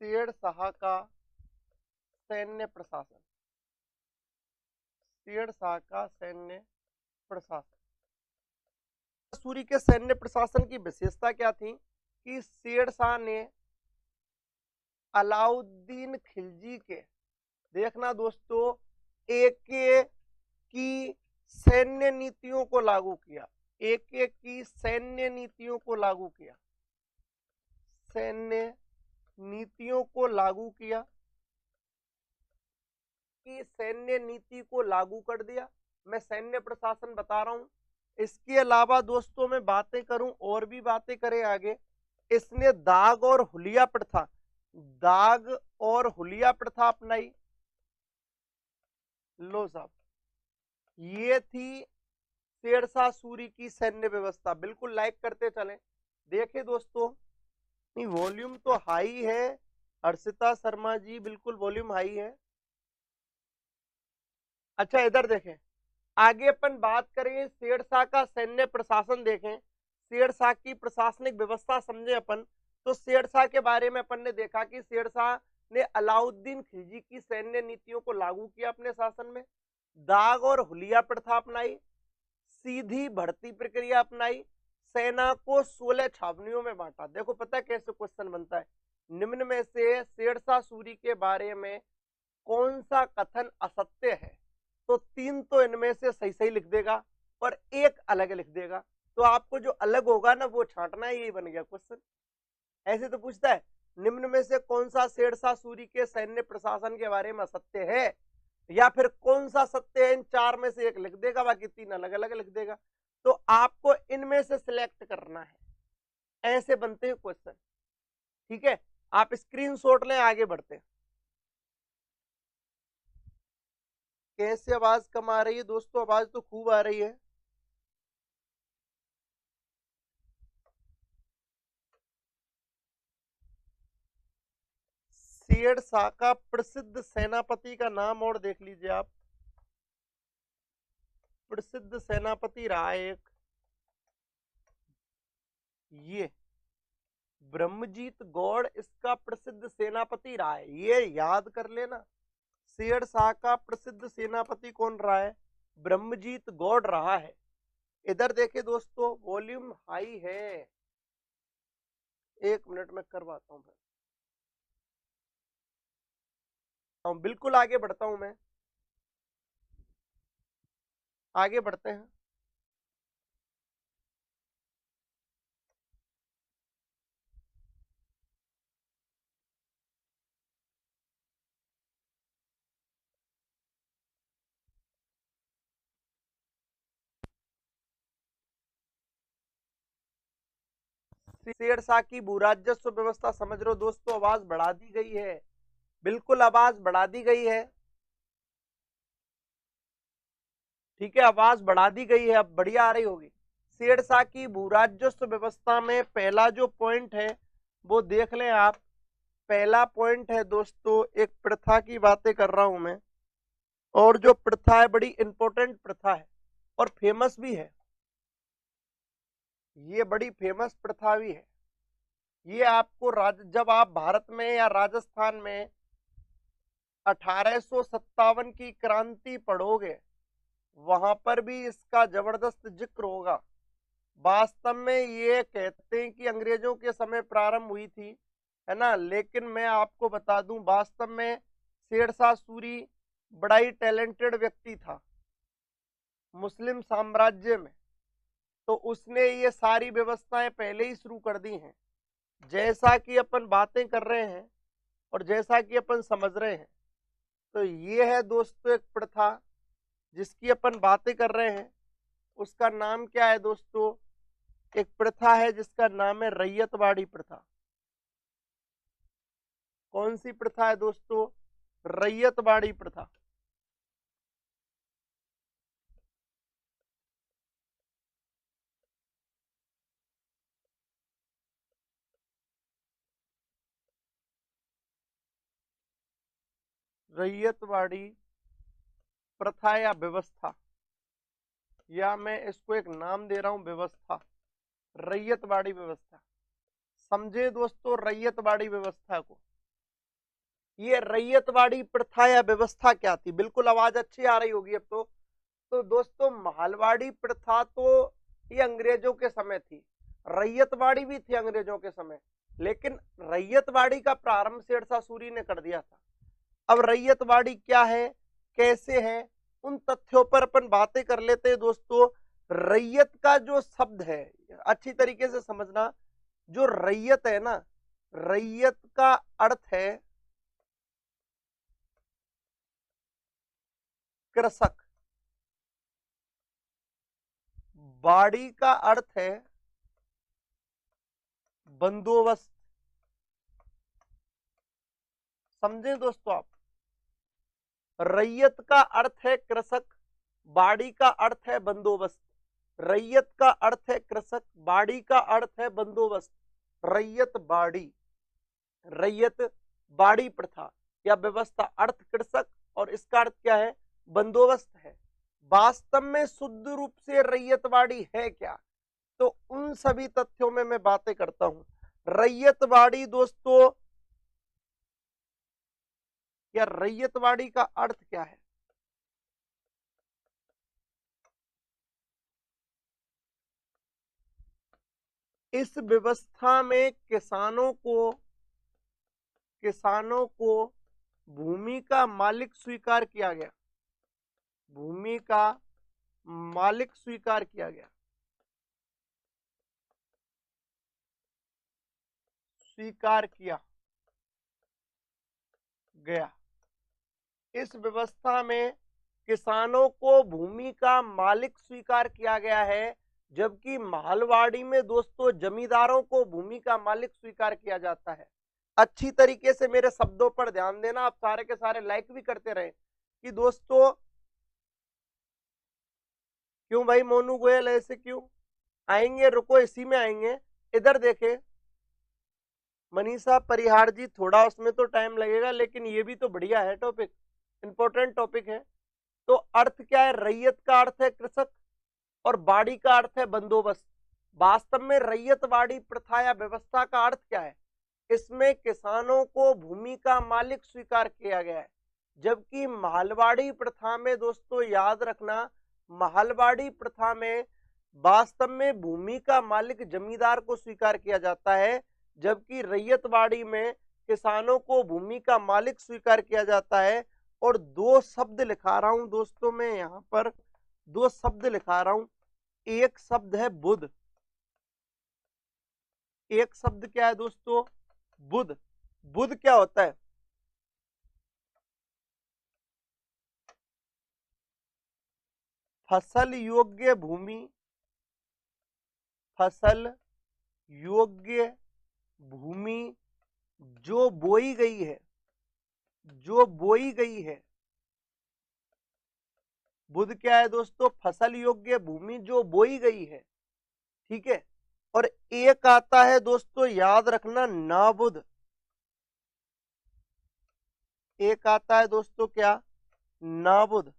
शेरशाह का सैन्य प्रशासन, शेरशाह का सैन्य प्रशासन। सूरी के सैन्य प्रशासन की विशेषता क्या थी कि शेरशाह ने अलाउद्दीन खिलजी के, देखना दोस्तों, एक की सैन्य नीतियों को लागू किया, एक की सैन्य नीतियों को लागू किया, सैन्य नीतियों को लागू किया, कि सैन्य नीति को लागू कर दिया। मैं सैन्य प्रशासन बता रहा हूं। इसके अलावा दोस्तों मैं बातें करूं, और भी बातें करें आगे, इसने दाग और हुलिया प्रथा, दाग और हुलिया प्रथा अपनाई। लो साहब, ये थी शेरशाह सूरी की सैन्य व्यवस्था। बिल्कुल लाइक करते चलें। देखें दोस्तों, नहीं वॉल्यूम तो हाई है, हर्षिता शर्मा जी बिल्कुल वॉल्यूम हाई है। अच्छा इधर देखें, आगे अपन बात करें शेरशाह का सैन्य प्रशासन। देखें शेरशाह की प्रशासनिक व्यवस्था समझे अपन, तो शेरशाह के बारे में अपन ने देखा कि शेरशाह ने अलाउद्दीन खिलजी की सैन्य नीतियों को लागू किया अपने शासन में, दाग और हुलिया प्रथा अपनाई, सीधी भर्ती प्रक्रिया अपनाई, सेना को 16 छावनियों में बांटा। देखो पता कैसे क्वेश्चन बनता है, निम्न में से शेरशाह सूरी के बारे में कौन सा कथन असत्य है, तो 3 तो इनमें से सही सही लिख देगा और एक अलग लिख देगा। तो आपको जो अलग होगा ना वो छांटना है, यही बन गया क्वेश्चन। ऐसे तो पूछता है निम्न में से कौन सा शेरशाह सूरी के सैन्य प्रशासन के बारे में असत्य है, या फिर कौन सा सत्य है, इन 4 में से एक लिख देगा, बाकी 3 अलग अलग लिख देगा। तो आपको इनमें से सिलेक्ट करना है, ऐसे बनते हैं क्वेश्चन। ठीक है, आप स्क्रीनशॉट लें, आगे बढ़ते हैं। कैसे आवाज कम आ रही है दोस्तों? आवाज तो खूब आ रही है। शेरशाह का प्रसिद्ध सेनापति का नाम और देख लीजिए आप। प्रसिद्ध सेनापति रहा एक ये ब्रह्मजीत गौड़, इसका प्रसिद्ध सेनापति रहा है, ये याद कर लेना। शेरशाह का प्रसिद्ध सेनापति कौन रहा है? ब्रह्मजीत गौड़ रहा है। इधर देखे दोस्तों, वॉल्यूम हाई है। 1 मिनट में करवाता हूं मैं, बिल्कुल आगे बढ़ता हूं मैं, आगे बढ़ते हैं। शेरशाह की भूराजस्व व्यवस्था समझ लो दोस्तों। आवाज बढ़ा दी गई है, बिल्कुल आवाज बढ़ा दी गई है। ठीक है, आवाज बढ़ा दी गई है, अब बढ़िया आ रही होगी। शेरशाह की भूराजस्व व्यवस्था में पहला जो पॉइंट है वो देख लें आप। पहला पॉइंट है दोस्तों, एक प्रथा की बातें कर रहा हूं मैं, और जो प्रथा है बड़ी इंपॉर्टेंट प्रथा है और फेमस भी है, ये बड़ी फेमस प्रथा भी है। ये आपको जब आप भारत में या राजस्थान में 1857 की क्रांति पढ़ोगे, वहां पर भी इसका जबरदस्त जिक्र होगा। वास्तव में ये कहते हैं कि अंग्रेजों के समय प्रारंभ हुई थी, है ना, लेकिन मैं आपको बता दूं वास्तव में शेरशाह सूरी बड़ा ही टैलेंटेड व्यक्ति था मुस्लिम साम्राज्य में, तो उसने ये सारी व्यवस्थाएं पहले ही शुरू कर दी हैं, जैसा कि अपन बातें कर रहे हैं और जैसा कि अपन समझ रहे हैं। तो ये है दोस्तों एक प्रथा जिसकी अपन बातें कर रहे हैं, उसका नाम क्या है दोस्तों? एक प्रथा है जिसका नाम है रैयतवाड़ी प्रथा। कौन सी प्रथा है दोस्तों? रैयतवाड़ी प्रथा। रैयतवाड़ी प्रथा या व्यवस्था, या मैं इसको एक नाम दे रहा हूं व्यवस्था, रैयतवाड़ी व्यवस्था। समझे दोस्तों रैयतवाड़ी व्यवस्था को? ये रैयतवाड़ी प्रथा या व्यवस्था क्या थी? बिल्कुल आवाज अच्छी आ रही होगी अब तो दोस्तों महलवाड़ी प्रथा तो ये अंग्रेजों के समय थी, रैयतवाड़ी भी थी अंग्रेजों के समय, लेकिन रैयतवाड़ी का प्रारंभ शेरशाह सूरी ने कर दिया था। अब रैयतवाड़ी क्या है, कैसे है, उन तथ्यों पर अपन बातें कर लेते हैं दोस्तों। रैयत का जो शब्द है, अच्छी तरीके से समझना, जो रैयत है ना, रैयत का अर्थ है कृषक, बाड़ी का अर्थ है बंदोबस्त। समझे दोस्तों आप, रैयत का अर्थ है कृषक, बाड़ी का अर्थ है बंदोबस्त। रैयत का अर्थ है कृषक, बाड़ी का अर्थ है बंदोबस्त। रैयत बाड़ी, रैयत बाड़ी प्रथा या व्यवस्था, अर्थ कृषक और इसका अर्थ क्या है, बंदोबस्त है। वास्तव में शुद्ध रूप से रैयतवाड़ी है क्या, तो उन सभी तथ्यों में मैं बातें करता हूं। रैयतवाड़ी दोस्तों या रैयतवाड़ी का अर्थ क्या है, इस व्यवस्था में किसानों को भूमि का मालिक स्वीकार किया गया, भूमि का मालिक स्वीकार किया गया, स्वीकार किया गया। इस व्यवस्था में किसानों को भूमि का मालिक स्वीकार किया गया है, जबकि महलवाड़ी में दोस्तों जमींदारों को भूमि का मालिक स्वीकार किया जाता है। अच्छी तरीके से मेरे शब्दों पर ध्यान देना, आप सारे के सारे लाइक भी करते रहे कि दोस्तों क्यों भाई मोनू गोयल ऐसे क्यों आएंगे, रुको इसी में आएंगे। इधर देखे मनीषा परिहार जी, थोड़ा उसमें तो टाइम लगेगा लेकिन ये भी तो बढ़िया है, टॉपिक इंपॉर्टेंट टॉपिक है। तो अर्थ क्या है, रैयत का अर्थ है कृषक और बाड़ी का अर्थ है बंदोबस्त। वास्तव में रैयतवाड़ी प्रथा या व्यवस्था का अर्थ क्या है, इसमें किसानों को भूमि का मालिक स्वीकार किया गया है, जबकि महलवाड़ी प्रथा में दोस्तों याद रखना, महलवाड़ी प्रथा में वास्तव में भूमि का मालिक जमींदार को स्वीकार किया जाता है, जबकि रैयतवाड़ी में किसानों को भूमि का मालिक स्वीकार किया जाता है। और दो शब्द लिखा रहा हूं दोस्तों, मैं यहां पर दो शब्द लिखा रहा हूं। एक शब्द है बुध, एक शब्द क्या है दोस्तों, बुध। बुध क्या होता है, फसल योग्य भूमि, फसल योग्य भूमि जो बोई गई है, जो बोई गई है। बुध क्या है दोस्तों, फसल योग्य भूमि जो बोई गई है, ठीक है। और एक आता है दोस्तों, याद रखना, नाबुध। एक आता है दोस्तों क्या, नाबुध।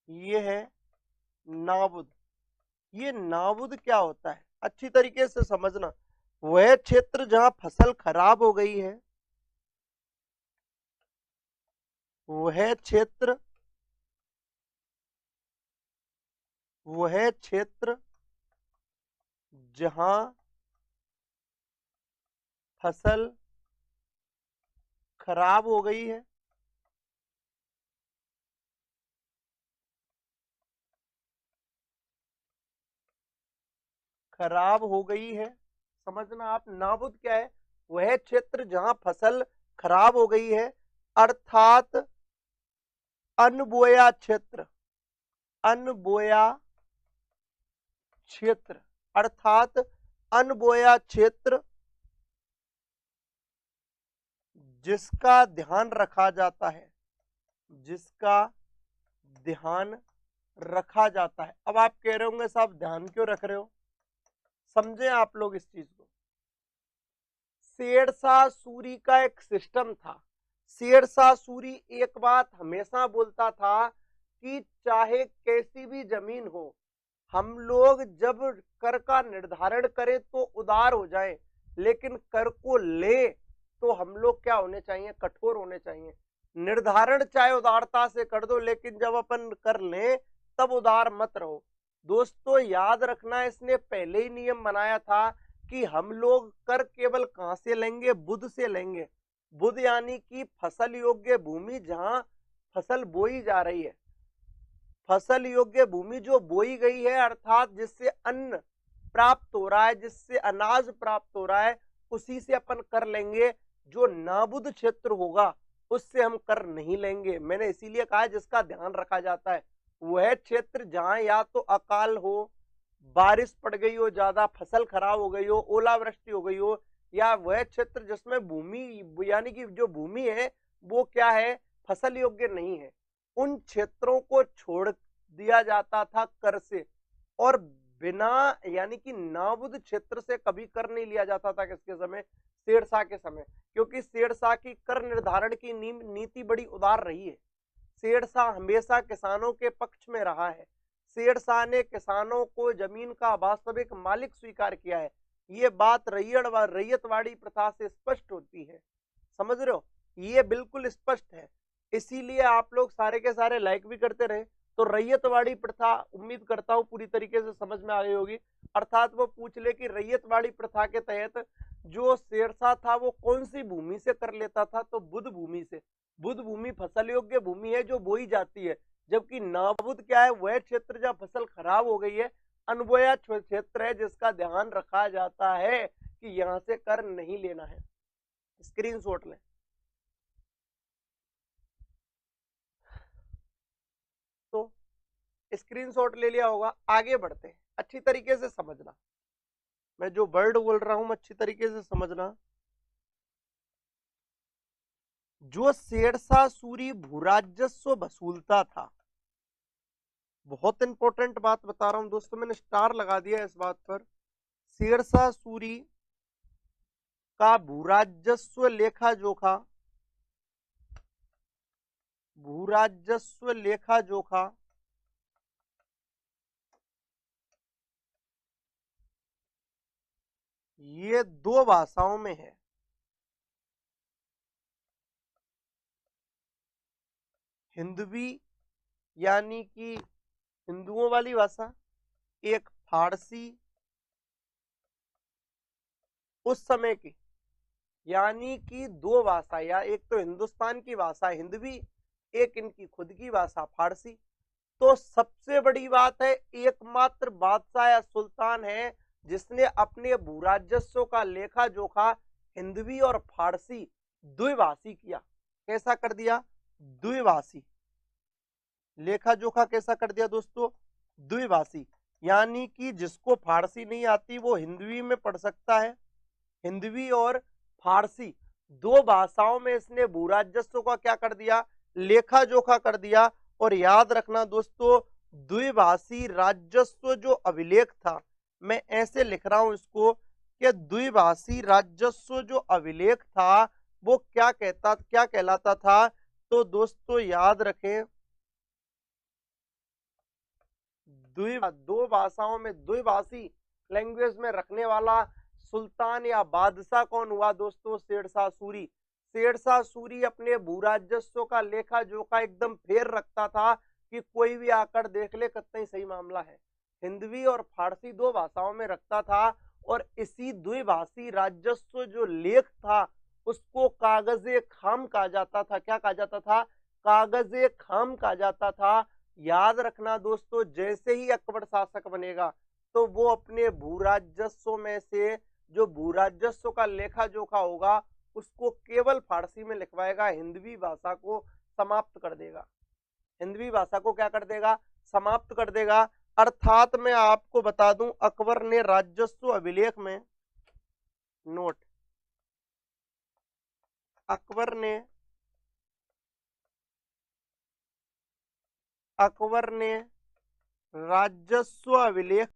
ये है नाबुद। ये नाबुद क्या होता है, अच्छी तरीके से समझना। वह क्षेत्र जहां फसल खराब हो गई है, वह क्षेत्र, वह क्षेत्र जहां फसल खराब हो गई है, खराब हो गई है, समझना आप। नाबुद क्या है, वह क्षेत्र जहां फसल खराब हो गई है, अर्थात अनबोया क्षेत्र, अनबोया क्षेत्र, अर्थात अनबोया क्षेत्र जिसका ध्यान रखा जाता है, जिसका ध्यान रखा जाता है। अब आप कह रहे होंगे साहब ध्यान क्यों रख रहे हो, समझे आप लोग इस चीज को। शेरशाह सूरी का एक सिस्टम था। शेरशाह सूरी एक बात हमेशा बोलता था कि चाहे कैसी भी जमीन हो, हम लोग जब कर का निर्धारण करें तो उदार हो जाएं, लेकिन कर को ले तो हम लोग क्या होने चाहिए, कठोर होने चाहिए। निर्धारण चाहे उदारता से कर दो, लेकिन जब अपन कर लें तब उदार मत रहो। दोस्तों याद रखना, इसने पहले ही नियम बनाया था कि हम लोग कर केवल कहां से लेंगे, बुध से लेंगे। बुध यानी कि फसल योग्य भूमि, जहां फसल बोई जा रही है। फसल योग्य भूमि जो बोई गई है, अर्थात जिससे अन्न प्राप्त हो रहा है, जिससे अनाज प्राप्त हो रहा है, उसी से अपन कर लेंगे। जो नाबुद क्षेत्र होगा उससे हम कर नहीं लेंगे। मैंने इसीलिए कहा जिसका ध्यान रखा जाता है वह क्षेत्र जहां या तो अकाल हो, बारिश पड़ गई हो ज्यादा, फसल खराब हो गई हो, ओलावृष्टि हो गई हो, या वह क्षेत्र जिसमें भूमि यानी कि जो भूमि है वो क्या है, फसल योग्य नहीं है, उन क्षेत्रों को छोड़ दिया जाता था कर से। और बिना यानी कि नाबुद क्षेत्र से कभी कर नहीं लिया जाता था। किसके समय, शेरशाह के समय, क्योंकि शेरशाह की कर निर्धारण की नीति बड़ी उदार रही है। शेरशाह हमेशा किसानों के पक्ष में रहा है। शेरशाह ने किसानों को जमीन का वास्तविक मालिक स्वीकार किया है। ये बात रैयतवाड़ी प्रथा से स्पष्ट होती है। समझ रहे हो, ये बिल्कुल स्पष्ट है। इसीलिए आप लोग सारे के सारे लाइक भी करते रहे। तो रैयतवाड़ी प्रथा उम्मीद करता हूं पूरी तरीके से समझ में आ गई होगी। अर्थात वो पूछ ले कि रैयतवाड़ी प्रथा के तहत जो शेरशाह था वो कौन सी भूमि से कर लेता था, तो बुध भूमि से। बुध भूमि फसल योग्य भूमि है जो बोई जाती है, जबकि नाबुद क्या है, वह क्षेत्र जब फसल खराब हो गई है, अनबोया क्षेत्र है, जिसका ध्यान रखा जाता है कि यहां से कर नहीं लेना है। स्क्रीनशॉट लें। तो स्क्रीनशॉट ले लिया होगा। आगे बढ़ते हैं, अच्छी तरीके से समझना, मैं जो वर्ड बोल रहा हूं अच्छी तरीके से समझना। जो शेरशाह सूरी भूराजस्व वसूलता था, बहुत इंपॉर्टेंट बात बता रहा हूं दोस्तों, मैंने स्टार लगा दिया इस बात पर। शेरशाह सूरी का भूराजस्व लेखा जोखा, भूराजस्व लेखा जोखा ये दो भाषाओं में है। हिंदवी यानी कि हिंदुओं वाली भाषा, एक फारसी उस समय की, यानी कि दो भाषा, या एक तो हिंदुस्तान की भाषा हिंदवी, एक इनकी खुद की भाषा फारसी। तो सबसे बड़ी बात है, एकमात्र बादशाह या सुल्तान है जिसने अपने भूराजस्व का लेखा जोखा हिंदवी और फारसी द्विभाषी किया। कैसा कर दिया, द्विभाषी। लेखा जोखा कैसा कर दिया दोस्तों, द्विभाषी। यानी कि जिसको फारसी नहीं आती वो हिंदवी में पढ़ सकता है। हिंदवी और फारसी दो भाषाओं में इसने भूराजस्व का क्या कर दिया, लेखा जोखा कर दिया। और याद रखना दोस्तों, द्विभाषी राजस्व जो अभिलेख था, मैं ऐसे लिख रहा हूं इसको कि द्विभाषी राजस्व जो अभिलेख था वो क्या कहलाता था। तो दोस्तों याद रखें, दो भाषाओं में द्विभाषी लैंग्वेज में रखने वाला सुल्तान या बादशाह कौन हुआ दोस्तों, शेरशाह सूरी। शेरशाह सूरी अपने भूराजस्व का लेखा जोखा एकदम फेर रखता था कि कोई भी आकर देख ले कितना सही मामला है। हिंदवी और फारसी दो भाषाओं में रखता था। और इसी द्विभाषी राजस्व जो लेख था उसको कागजे खाम कहा जाता था। क्या कहा जाता था, कागजे खाम कहा जाता था। याद रखना दोस्तों, जैसे ही अकबर शासक बनेगा तो वो अपने भूराजस्व में से जो भूराजस्व का लेखा जोखा होगा उसको केवल फारसी में लिखवाएगा, हिंदवी भाषा को समाप्त कर देगा। हिंदवी भाषा को क्या कर देगा, समाप्त कर देगा। अर्थात मैं आपको बता दूं, अकबर ने राजस्व अभिलेख में, नोट, अकबर ने राजस्व अभिलेख